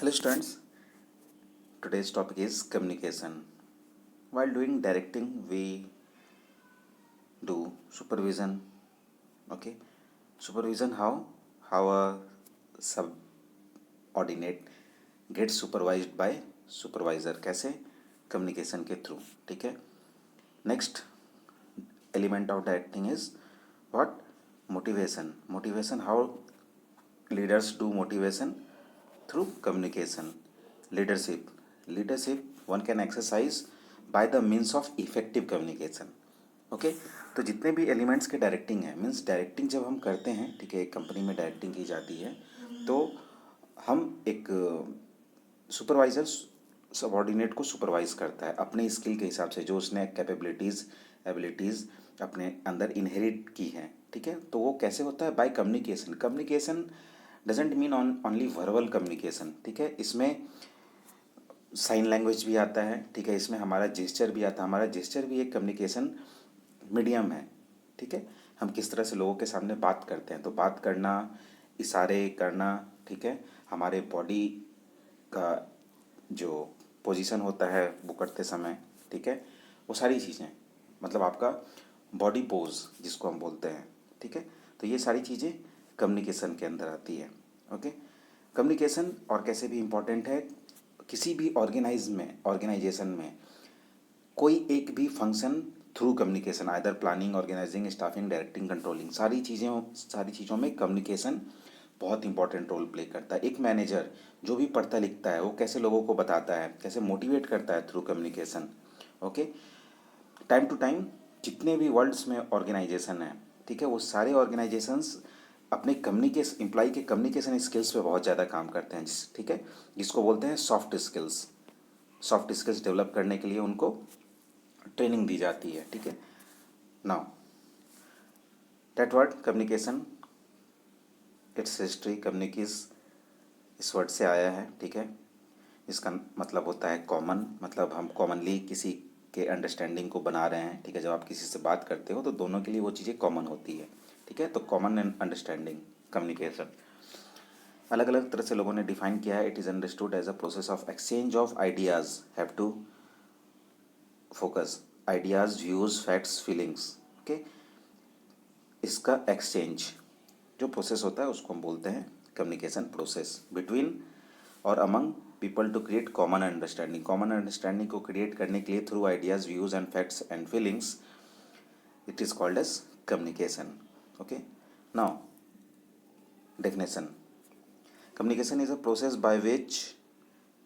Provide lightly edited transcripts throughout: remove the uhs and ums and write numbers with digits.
Hello students, today's topic is communication. While doing directing, we do supervision. Okay, supervision how a subordinate gets supervised by supervisor, कैसे communication के through. ठीक है. Next element of directing is what? Motivation. Motivation, how leaders do motivation through communication. Leadership one can exercise by the means of effective communication. Okay तो जितने भी elements के directing है, means directing जब हम करते हैं, ठीक है, एक कंपनी में डायरेक्टिंग की जाती है तो हम एक सुपरवाइज़र सबॉर्डिनेट को सुपरवाइज करता है अपने स्किल के हिसाब से, जो उसने कैपेबिलिटीज़ एबिलिटीज़ अपने अंदर इनहेरिट की हैं. ठीक है, तो वो कैसे होता है? By communication. Communication doesn't mean only verbal communication. ठीक है, इसमें साइन लैंग्वेज भी आता है. ठीक है, इसमें हमारा जेस्चर भी आता है. हमारा जेस्चर भी एक कम्युनिकेशन मीडियम है. ठीक है, हम किस तरह से लोगों के सामने बात करते हैं, तो बात करना, इशारे करना, ठीक है, हमारे बॉडी का जो पोजीशन होता है वो करते समय, ठीक है, वो सारी चीज़ें, मतलब आपका बॉडी पोज जिसको हम बोलते हैं. ठीक है, तो ये सारी चीज़ें कम्युनिकेशन के अंदर आती है. ओके, कम्युनिकेशन और कैसे भी इम्पोर्टेंट है. किसी भी ऑर्गेनाइजेशन में कोई एक भी function through communication, either planning, organizing, staffing, directing, controlling, सारी चीज़ों में कम्युनिकेशन बहुत इंपॉर्टेंट रोल प्ले करता है. एक मैनेजर जो भी पढ़ता लिखता है वो कैसे लोगों को बताता है, कैसे मोटिवेट करता है through communication. Okay, time to time जितने भी वर्ल्ड्स में ऑर्गेनाइजेशन है, ठीक है, वो सारे ऑर्गेनाइजेशंस अपने कम्युनिकेशन, एम्प्लॉय के कम्युनिकेशन स्किल्स पे बहुत ज़्यादा काम करते हैं. ठीक है, जिसको बोलते हैं soft skills. Soft skills develop करने के लिए उनको ट्रेनिंग दी जाती है. ठीक है, now that word communication, it's history. Communication इस वर्ड से आया है. ठीक है, इसका मतलब होता है कॉमन, मतलब हम कॉमनली किसी के अंडरस्टैंडिंग को बना रहे हैं. ठीक है, जब आप किसी से बात करते हो तो दोनों के लिए वो चीज़ें कॉमन होती है. ठीक है, तो कॉमन अंडरस्टैंडिंग कम्युनिकेशन अलग अलग तरह से लोगों ने डिफाइन किया है. It is understood as a process of exchange of ideas, have to focus ideas, views, facts, feelings. Okay, इसका एक्सचेंज जो प्रोसेस होता है उसको हम बोलते हैं कम्युनिकेशन प्रोसेस बिटवीन और among people to create common understanding. Common understanding को क्रिएट करने के लिए through ideas, views and facts and feelings, it is called as communication. Okay, now definition. Communication is a process by which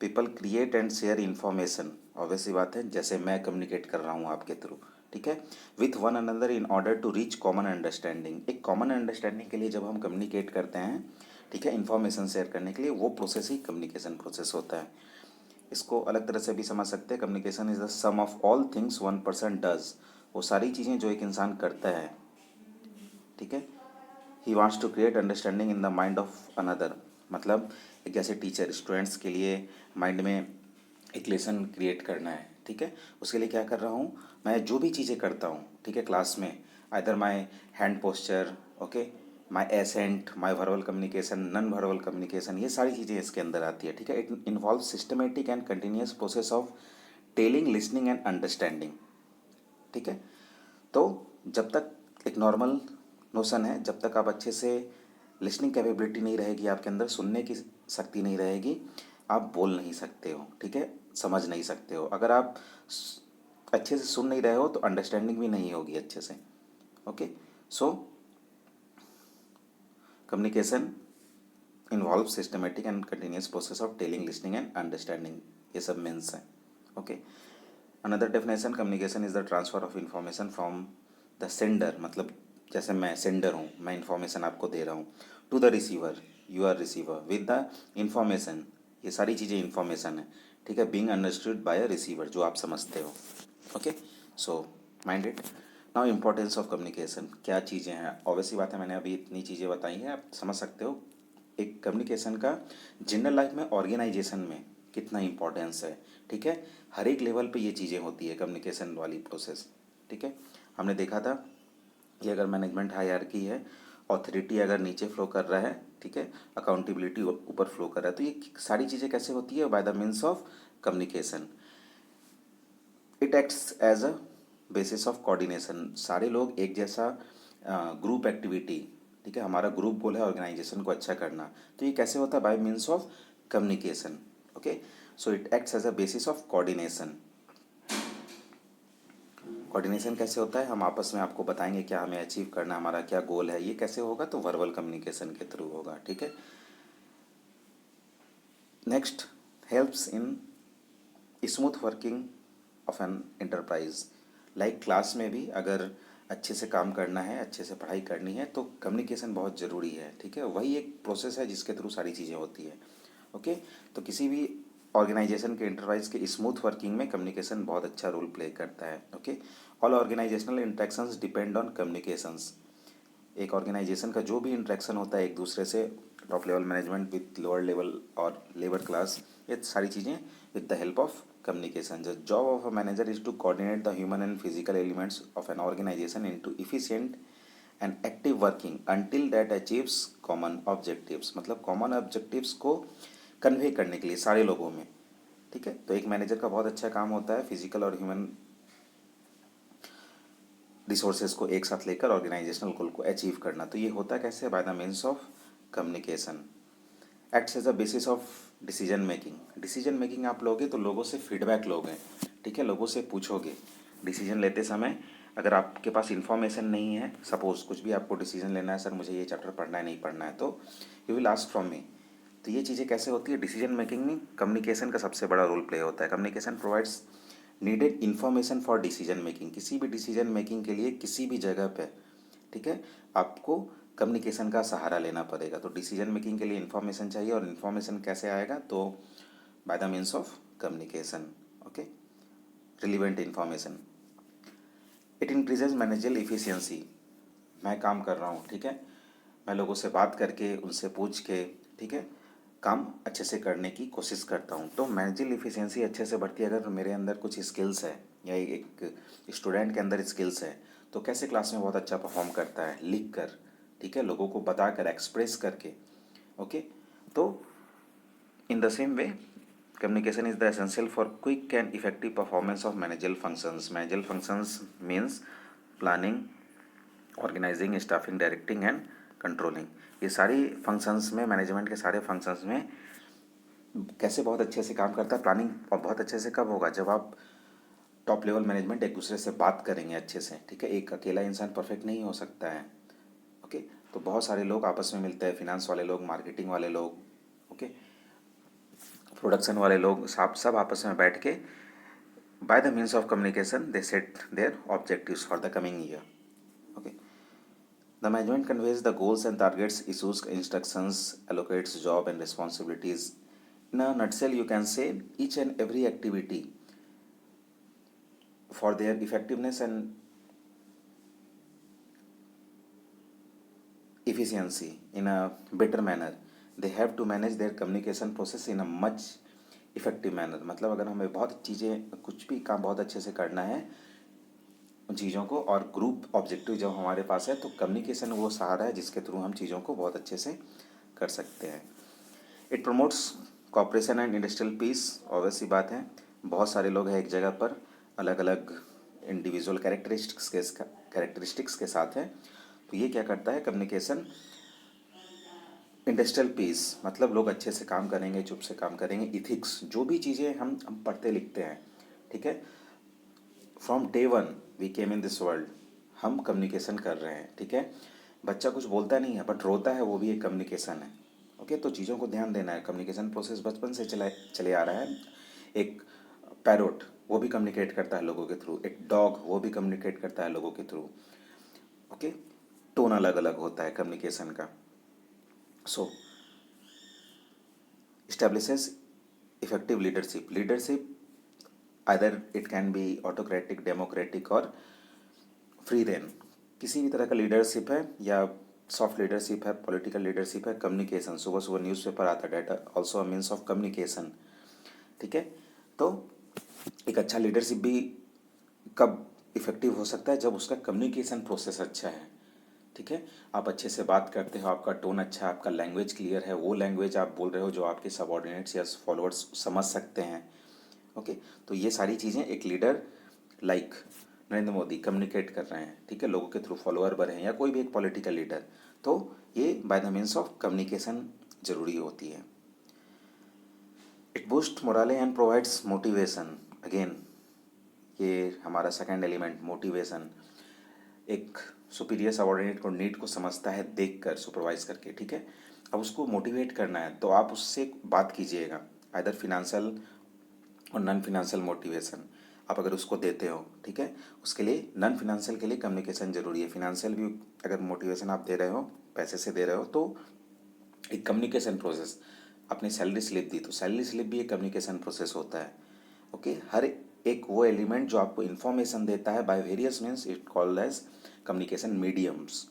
people create and share information. Obviously बात है, जैसे मैं communicate कर रहा हूँ आपके थ्रू, ठीक है, with one another in order to reach common understanding. एक कॉमन अंडरस्टैंडिंग के लिए जब हम कम्युनिकेट करते हैं, ठीक है, इन्फॉर्मेशन शेयर करने के लिए, वो प्रोसेस ही कम्युनिकेशन प्रोसेस होता है. इसको अलग तरह से भी समझ सकते हैं. Communication is the sum of all things one person does. वो सारी चीज़ें जो एक इंसान करता है, ठीक है, he wants to create understanding in the mind of another. मतलब एक जैसे टीचर स्टूडेंट्स के लिए माइंड में एक लेसन क्रिएट करना है, ठीक है, उसके लिए क्या कर रहा हूँ मैं, जो भी चीज़ें करता हूँ, ठीक है, क्लास में, either my hand posture, okay, my accent, my verbal communication, non verbal communication, ये सारी चीज़ें इसके अंदर आती है. ठीक है, it involve systematic and continuous process of telling, listening and understanding. ठीक है, तो जब तक एक नॉर्मल नोशन है, जब तक आप अच्छे से लिसनिंग कैपेबिलिटी नहीं रहेगी आपके अंदर, सुनने की शक्ति नहीं रहेगी, आप बोल नहीं सकते हो. ठीक है, समझ नहीं सकते हो. अगर आप अच्छे से सुन नहीं रहे हो तो अंडरस्टैंडिंग भी नहीं होगी अच्छे से. Okay, so communication involve systematic and continuous process of telling, listening and understanding. ये सब मीन्स हैं. Okay, another definition, communication is the transfer of information from the sender. मतलब जैसे मैं सेंडर हूँ, मैं इन्फॉर्मेशन आपको दे रहा हूँ, to the receiver, you are receiver, with the information, ये सारी चीज़ें इन्फॉर्मेशन है. ठीक है, being understood by a receiver, जो आप समझते हो. Okay, so mind it. Now importance of communication, क्या चीज़ें हैं. ऑब्वियसली बात है, मैंने अभी इतनी चीज़ें बताई हैं, आप समझ सकते हो एक कम्युनिकेशन का जनरल लाइफ में, ऑर्गेनाइजेशन में कितना इंपॉर्टेंस है. ठीक है, हर एक लेवल पे ये चीज़ें होती है कम्युनिकेशन वाली प्रोसेस. ठीक है, हमने देखा था कि अगर मैनेजमेंट हायरार्की है ऑथोरिटी अगर नीचे फ्लो कर रहा है, ठीक है, अकाउंटेबिलिटी ऊपर फ्लो कर रहा है। तो ये सारी चीज़ें कैसे होती है? By the means of communication. It acts as a basis of coordination. सारे लोग एक जैसा ग्रुप एक्टिविटी, ठीक है, हमारा ग्रुप गोल है ऑर्गेनाइजेशन को अच्छा करना, तो ये कैसे होता है? By means of communication. Okay, so it acts as a basis of coordination. Coordination कैसे होता है हम आपस में आपको बताएंगे, क्या हमें अचीव करना है, हमारा क्या गोल है, ये कैसे होगा? तो वर्बल कम्युनिकेशन के थ्रू होगा, ठीक है। Next, helps in smooth working of an enterprise. Like class में भी अगर अच्छे से काम करना है, अच्छे से पढ़ाई करनी है, तो कम्युनिकेशन बहुत ज़रूरी है, ठीक है। वही एक प्रोसेस है जिसके थ्रू सारी चीज़ें होती है। ओके, तो किसी भी ऑर्गेनाइजेशन के एंटरप्राइज के स्मूथ वर्किंग में कम्युनिकेशन बहुत अच्छा रोल प्ले करता है। Okay, all organizational interactions depend on communications. एक ऑर्गेनाइजेशन का जो भी इंटरेक्शन होता है एक दूसरे से, top level management with lower level और लेबर क्लास, ये सारी चीज़ें with the help of communication. The job of a manager is to coordinate the human and physical elements of an organization into efficient and active working until that achieves common objectives. मतलब common objectives को convey करने के लिए सारे लोगों में, ठीक है। तो एक मैनेजर का बहुत अच्छा काम होता है फिजिकल और ह्यूमन रिसोर्सेज को एक साथ लेकर ऑर्गेनाइजेशनल गोल को अचीव करना। तो ये होता कैसे? By the means of communication. Acts as a basis of decision making. Decision making आप लोगे तो लोगों से फीडबैक लोगे, ठीक है, लोगों से पूछोगे डिसीजन लेते समय। अगर आपके पास इन्फॉर्मेशन नहीं है, सपोज कुछ भी आपको डिसीजन लेना है, सर मुझे ये चैप्टर पढ़ना है नहीं पढ़ना है, तो you will ask from me. तो ये चीज़ें कैसे होती है? डिसीजन मेकिंग में कम्युनिकेशन का सबसे बड़ा रोल प्ले होता है। Communication provides needed information for decision making. किसी भी डिसीजन मेकिंग के लिए किसी भी जगह पे, ठीक है, आपको कम्युनिकेशन का सहारा लेना पड़ेगा। तो डिसीजन मेकिंग के लिए इन्फॉर्मेशन चाहिए, और इन्फॉर्मेशन कैसे आएगा? तो by the means of communication. Okay, relevant information. It increases managerial efficiency. मैं काम कर रहा हूँ, ठीक है, मैं लोगों से बात करके उनसे पूछ के, ठीक है, काम अच्छे से करने की कोशिश करता हूँ, तो मैनेजल इफिशियंसी अच्छे से बढ़ती है। अगर मेरे अंदर कुछ स्किल्स है या एक स्टूडेंट के अंदर स्किल्स है, तो कैसे क्लास में बहुत अच्छा परफॉर्म करता है? लिख कर, ठीक है, लोगों को बता कर, एक्सप्रेस करके। ओके, तो in the same way communication is the essential for quick and effective performance of managerial functions. Managerial functions means planning, organizing, staffing, directing and controlling. ये सारी फंक्शंस में, मैनेजमेंट के सारे फंक्शंस में कैसे बहुत अच्छे से काम करता है? प्लानिंग और बहुत अच्छे से कब होगा? जब आप टॉप लेवल मैनेजमेंट एक दूसरे से बात करेंगे अच्छे से, ठीक है। एक अकेला इंसान परफेक्ट नहीं हो सकता है। ओके, तो बहुत सारे लोग आपस में मिलते हैं, फिनेंस वाले लोग, मार्केटिंग वाले लोग, ओके, प्रोडक्शन वाले लोग, सब आपस में बैठ के by the means of communication they set their objectives for the coming year. Okay, the management conveys the goals and targets, issues instructions, allocates job and responsibilities. In a nutshell, you can say each and every activity for their effectiveness and efficiency in a better manner, they have to manage their communication process in a much effective manner. मतलब अगर हमें बहुत चीज़ें, कुछ भी काम बहुत अच्छे से करना है उन चीज़ों को, और ग्रुप ऑब्जेक्टिव जब हमारे पास है, तो कम्युनिकेशन वो सहारा है जिसके थ्रू हम चीज़ों को बहुत अच्छे से कर सकते हैं। It promotes cooperation and industrial peace. Obvious सी बात है, बहुत सारे लोग हैं एक जगह पर, अलग अलग इंडिविजुअल कैरेक्टरिस्टिक्स के साथ है, तो ये क्या करता है? कम्युनिकेशन इंडस्ट्रियल पीस, मतलब लोग अच्छे से काम करेंगे, चुप से काम करेंगे। इथिक्स, जो भी चीज़ें हम पढ़ते लिखते हैं, ठीक है, from day one we came in this world, हम कम्युनिकेशन कर रहे हैं, ठीक है। बच्चा कुछ बोलता नहीं है बट रोता है, वो भी एक कम्युनिकेशन है। ओके, तो चीज़ों को ध्यान देना है। कम्युनिकेशन प्रोसेस बचपन से चले आ रहा है। एक पैरोट, वो भी कम्युनिकेट करता है लोगों के थ्रू। एक डॉग, वो भी कम्युनिकेट करता है लोगों के थ्रू। ओके, टोन अलग अलग होता है कम्युनिकेशन का। सो establishes effective leadership. Leadership, either it can be autocratic, democratic और फ्री रेन। किसी भी तरह का लीडरशिप है, या सॉफ्ट लीडरशिप है, पॉलिटिकल लीडरशिप है, कम्युनिकेशन, सुबह सुबह न्यूज़पेपर आता है, data also a means of communication, ठीक है। तो एक अच्छा लीडरशिप भी कब इफेक्टिव हो सकता है? जब उसका कम्युनिकेशन प्रोसेस अच्छा है, ठीक है, आप अच्छे से बात करते हो, आपका टोन अच्छा है, आपका लैंग्वेज क्लियर है, वो लैंग्वेज आप बोल रहे हो जो आपके सबऑर्डिनेट्स या फॉलोअर्स समझ सकते हैं। ओके, तो ये सारी चीज़ें एक leader like Narendra Modi communicate कर रहे हैं, ठीक है, लोगों के थ्रू फॉलोअर बढ़े हैं या कोई भी एक पॉलिटिकल लीडर, तो ये by the means of communication जरूरी होती है। It boost morale and provides motivation. Again ये हमारा सेकेंड एलिमेंट मोटिवेशन। एक सुपीरियर सबऑर्डिनेट को नीड को समझता है देख कर, सुपरवाइज करके, ठीक है। अब उसको मोटिवेट करना है तो आप उससे बात कीजिएगा, आइदर फिनेंशियल और नॉन फिनेंशियल मोटिवेशन आप अगर उसको देते हो, ठीक है। उसके लिए नॉन फिनेंशियल के लिए कम्युनिकेशन जरूरी है, फिनेंशियल भी अगर मोटिवेशन आप दे रहे हो, पैसे से दे रहे हो, तो एक कम्युनिकेशन प्रोसेस। अपनी सैलरी स्लिप दी तो सैलरी स्लिप भी एक कम्युनिकेशन प्रोसेस होता है। ओके, हर एक वो एलिमेंट जो आपको इन्फॉर्मेशन देता है by various means it called as communication mediums.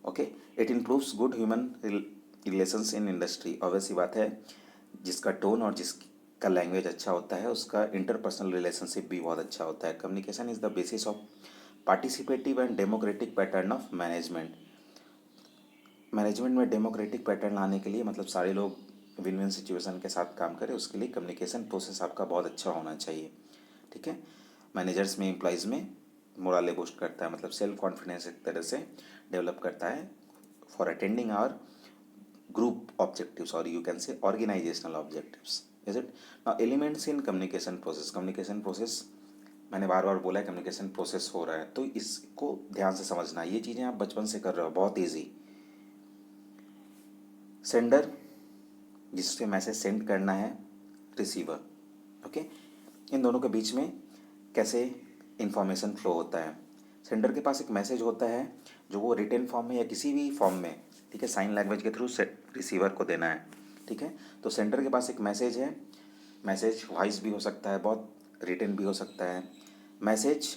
Okay, it improves good human relations in industry. Obvious सी बात है, जिसका टोन और जिसका लैंग्वेज अच्छा होता है उसका इंटरपर्सनल रिलेशनशिप भी बहुत अच्छा होता है। Communication is the basis of participative and democratic pattern of management. Management में डेमोक्रेटिक पैटर्न लाने के लिए, मतलब सारे लोग विन विन सिचुएशन के साथ काम करें, उसके लिए कम्युनिकेशन प्रोसेस आपका बहुत अच्छा होना चाहिए, ठीक है। मैनेजर्स में, एम्प्लॉयज़ में मोराले बूस्ट करता है, मतलब सेल्फ कॉन्फिडेंस एक तरह से डेवलप करता है for attending our group objectives और you can say organizational objectives. Is it now elements in communication process. Communication process मैंने बार बार बोला है, कम्युनिकेशन प्रोसेस हो रहा है तो इसको ध्यान से समझना। ये चीज़ें आप बचपन से कर रहे हो, बहुत ईजी। सेंडर, जिससे मैसेज सेंड करना है, रिसीवर, ओके, इन दोनों के बीच में कैसे इंफॉर्मेशन फ्लो होता है। सेंडर के पास एक मैसेज होता है जो वो रिटन फॉर्म में या किसी भी फॉर्म में, ठीक है, साइन लैंग्वेज के थ्रू रिसीवर को देना है, ठीक है। तो सेंडर के पास एक मैसेज है, मैसेज वॉइस भी हो सकता है, बहुत रिटन भी हो सकता है। मैसेज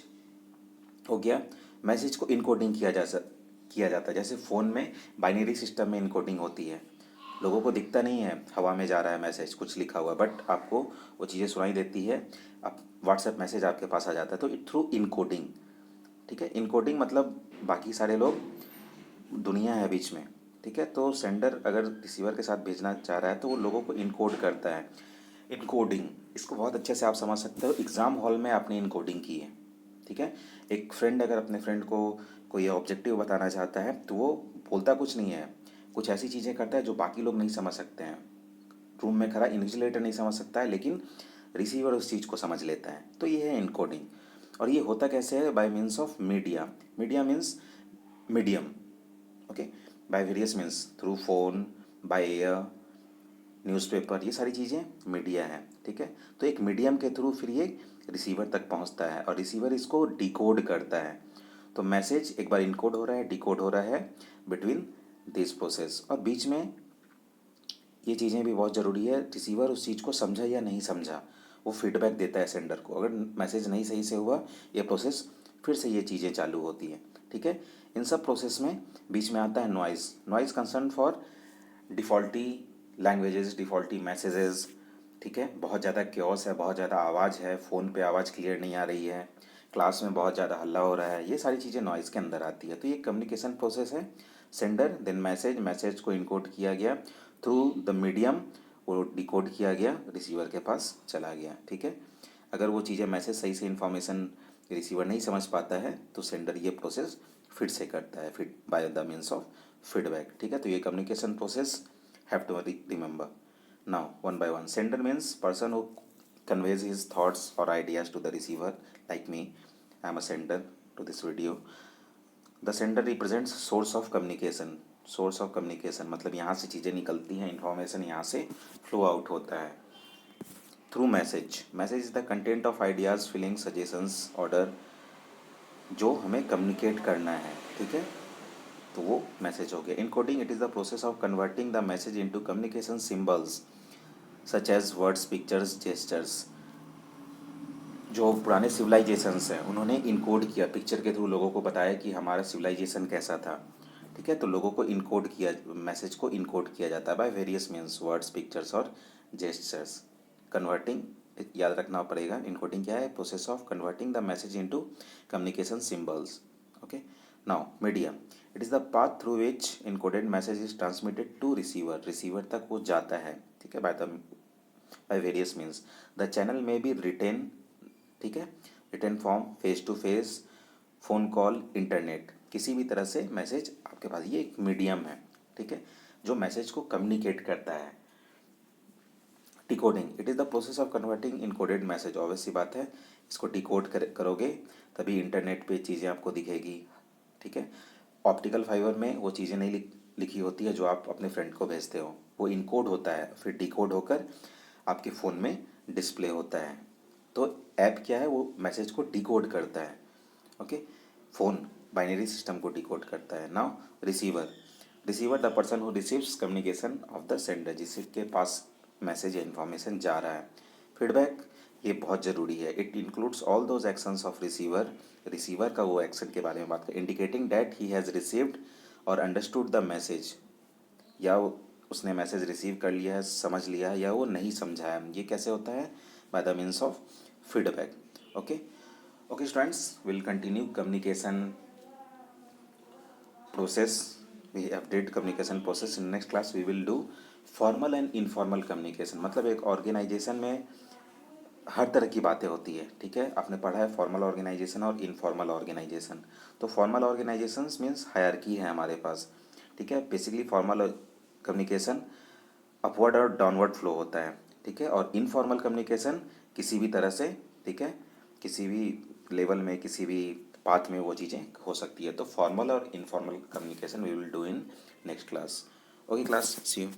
हो गया, मैसेज को इनकोडिंग किया जाता है, जैसे फ़ोन में बाइनरी सिस्टम में इनकोडिंग होती है। लोगों को दिखता नहीं है, हवा में जा रहा है मैसेज, कुछ लिखा हुआ, बट आपको वो चीज़ें सुनाई देती है। अब व्हाट्सएप मैसेज आपके पास आ जाता है, तो इट थ्रू इनकोडिंग, ठीक है। इनकोडिंग मतलब बाकी सारे लोग, दुनिया है बीच में, ठीक है। तो सेंडर अगर रिसीवर के साथ भेजना चाह रहा है तो वो लोगों को इनकोड करता है। इनकोडिंग, इसको बहुत अच्छे से आप समझ सकते हो, एग्ज़ाम हॉल में आपने इनकोडिंग की है, ठीक है। एक फ्रेंड अगर अपने फ्रेंड को कोई ऑब्जेक्टिव बताना चाहता है तो वो बोलता कुछ नहीं है, कुछ ऐसी चीज़ें करता है जो बाकी लोग नहीं समझ सकते हैं। रूम में खड़ा इन्विजिलेटर नहीं समझ सकता है, लेकिन रिसीवर उस चीज़ को समझ लेता है, तो ये है इनकोडिंग। और ये होता कैसे है? By means of media. Media means medium, okay, bye various means through phone, by air, newspaper, ये सारी चीज़ें मीडिया है, ठीक है। तो एक मीडियम के थ्रू फिर ये रिसीवर तक पहुंचता है और रिसीवर इसको डिकोड करता है। तो मैसेज एक बार इनकोड हो रहा है, डिकोड हो रहा है बिटवीन दिस प्रोसेस, और बीच में ये चीज़ें भी बहुत ज़रूरी है, रिसीवर उस चीज़ को समझा या नहीं समझा, वो फीडबैक देता है सेंडर को। अगर मैसेज नहीं सही से हुआ, ये प्रोसेस फिर से ये चीज़ें चालू होती हैं, ठीक है। इन सब प्रोसेस में बीच में आता है noise. Noise concern for faulty languages, faulty messages, ठीक है। बहुत ज़्यादा क्योस है, बहुत ज़्यादा आवाज़ है, फ़ोन पे आवाज़ क्लियर नहीं आ रही है, क्लास में बहुत ज़्यादा हल्ला हो रहा है, ये सारी चीज़ें नॉइज़ के अंदर आती है। तो ये कम्युनिकेशन प्रोसेस है। सेंडर देन मैसेज, मैसेज को इनकोड किया गया थ्रू द मीडियम, वो डिकोड किया गया, रिसीवर के पास चला गया, ठीक है। अगर वो चीज़ें मैसेज सही से इन्फॉर्मेशन रिसीवर नहीं समझ पाता है तो सेंडर ये प्रोसेस फिर से करता है, फिर bye the means of feedback, ठीक है। तो ये communication process have to remember. Now, one by one. Sender means person who conveys his thoughts or ideas to the receiver. Like me, I am a sender to this video. The sender represents source of communication. Source of communication मतलब यहाँ से चीज़ें निकलती हैं, information यहाँ से flow out होता है through message. Message is the content of ideas, feelings, suggestions, order जो हमें कम्युनिकेट करना है, ठीक है। तो वो मैसेज हो गया। Encoding, it is the process of converting the message into communication symbols such as words, pictures, gestures. जो पुराने सिविलाइजेशंस हैं उन्होंने इनकोड किया, पिक्चर के थ्रू लोगों को बताया कि हमारा सिविलाइजेशन कैसा था, ठीक है। तो लोगों को इनकोड किया, मैसेज को इनकोड किया जाता है by various means, words, pictures और जेस्चर्स। कन्वर्टिंग याद रखना पड़ेगा, इनकोडिंग क्या है? Process of converting the message into communication symbols, okay. Now medium, it is the path through which encoded message is transmitted to receiver, receiver तक वो जाता है, ठीक है, by various means. The channel में बी रिटेन, ठीक है, written form, face to face, phone call, internet, किसी भी तरह से मैसेज आपके पास, ये एक मीडियम है, ठीक है, जो मैसेज को कम्युनिकेट करता है। Decoding, it is the process of converting encoded message, obvious सी बात है, इसको डिकोड करोगे तभी इंटरनेट पे चीज़ें आपको दिखेगी, ठीक है। ऑप्टिकल फाइबर में वो चीज़ें नहीं लिखी होती है जो आप अपने फ्रेंड को भेजते हो, वो इनकोड होता है, फिर डिकोड होकर आपके फ़ोन में डिस्प्ले होता है। तो ऐप क्या है, वो मैसेज को डिकोड करता है, ओके। फ़ोन बाइनरी सिस्टम को डिकोड करता है। Now receiver, receiver the person who receives communication of the sender, जिसके पास मैसेज या इन्फॉर्मेशन जा रहा है। फीडबैक, ये बहुत ज़रूरी है, it includes all those actions of receiver, receiver का वो एक्शन के बारे में बात कर, indicating that he has received और अंडरस्टूड द मैसेज, या उसने मैसेज रिसीव कर लिया है, समझ लिया है, या वो नहीं समझा है। ये कैसे होता है, by the means of feedback, okay. Okay students, we'll continue communication process. We have did communication process. In next class we will do formal and informal communication. मतलब एक ऑर्गेनाइजेशन में हर तरह की बातें होती है, ठीक है। आपने पढ़ा है फॉर्मल ऑर्गेनाइजेशन और इनफॉर्मल ऑर्गेनाइजेशन। तो फॉर्मल ऑर्गेनाइजेशंस मीन्स हायरार्की है हमारे पास, ठीक है। बेसिकली फॉर्मल कम्युनिकेशन अपवर्ड और डाउनवर्ड फ्लो होता है, ठीक है। और इनफॉर्मल कम्युनिकेशन किसी भी तरह से, ठीक है, किसी भी लेवल में, किसी भी पाथ में वो चीज़ें हो सकती है। तो फॉर्मल और informal communication we will do in next class. Okay class, see you.